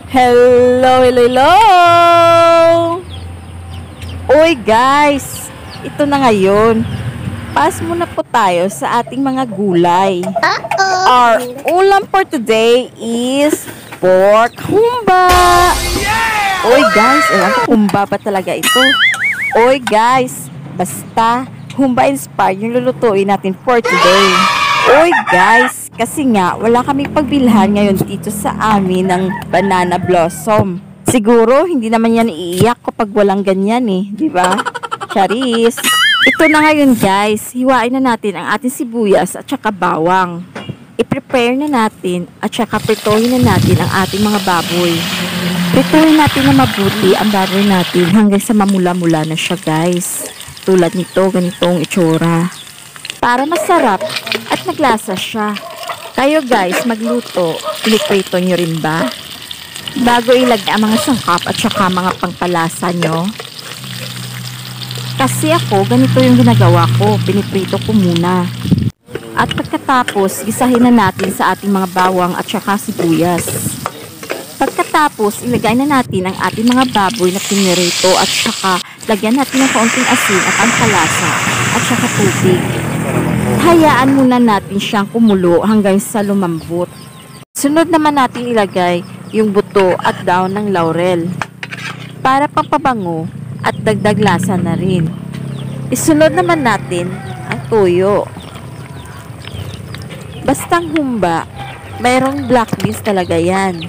Hello, hello, hello! Uy guys, ito na ngayon. Pass muna po tayo sa ating mga gulay. Our ulam for today is pork humba. Uy guys, ewan ko humba ba talaga ito. Uy guys, basta humba inspired yung lulutuin natin for today. Uy guys, kasi nga wala kami pagbilhan ngayon dito sa amin ng banana blossom. Siguro hindi naman yan iiyak kapag walang ganyan di ba? Charis. Ito na ngayon guys, hiwain na natin ang ating sibuyas at saka bawang. I-prepare na natin at saka prituhin na natin ang ating mga baboy. Prituhin natin na mabuti ang baboy natin hanggang sa mamula-mula na siya guys. Tulad nito, ganitong itsura. Para masarap at maglasa siya. Kayo guys, magluto, piniprito nyo rin ba? Bago ilagay ang mga sangkap at saka mga pangpalasa nyo. Kasi ako, ganito yung ginagawa ko, piniprito ko muna. At pagkatapos, gisahin na natin sa ating mga bawang at saka sibuyas. Pagkatapos, ilagay na natin ang ating mga baboy na pinirito at saka lagyan natin ng kaunting asin at pangpalasa at saka tubig. Hayaan muna natin siyang kumulo hanggang sa lumambot. Sunod naman natin ilagay yung buto at daon ng laurel para pampabango at dagdag lasa na rin. Isunod naman natin ang toyo. Bastang humba, mayroong black beans talaga yan.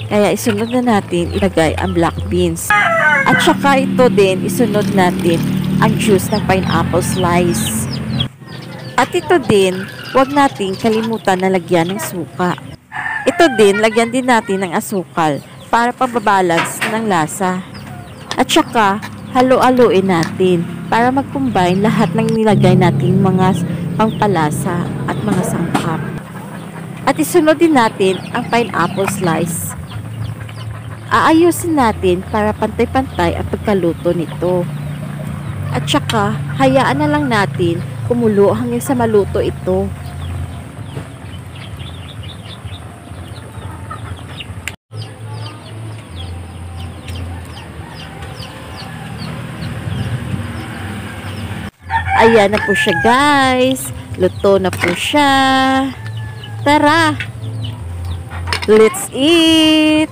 Kaya isunod na natin ilagay ang black beans. At saka ito din isunod natin ang juice ng pineapple slice. At ito din, huwag natin kalimutan na lagyan ng suka. Ito din, lagyan din natin ng asukal para pababalance ng lasa. At saka, halo-haloin natin para mag-combine lahat ng nilagay natin mga pangpalasa at mga sangkap. At isunod din natin ang pineapple slice. Aayusin natin para pantay-pantay ang pagkaluto nito. At saka, hayaan na lang natin kumulo hanggang sa maluto ito. Ayan na po siya guys. Luto na po siya. Tara! Let's eat!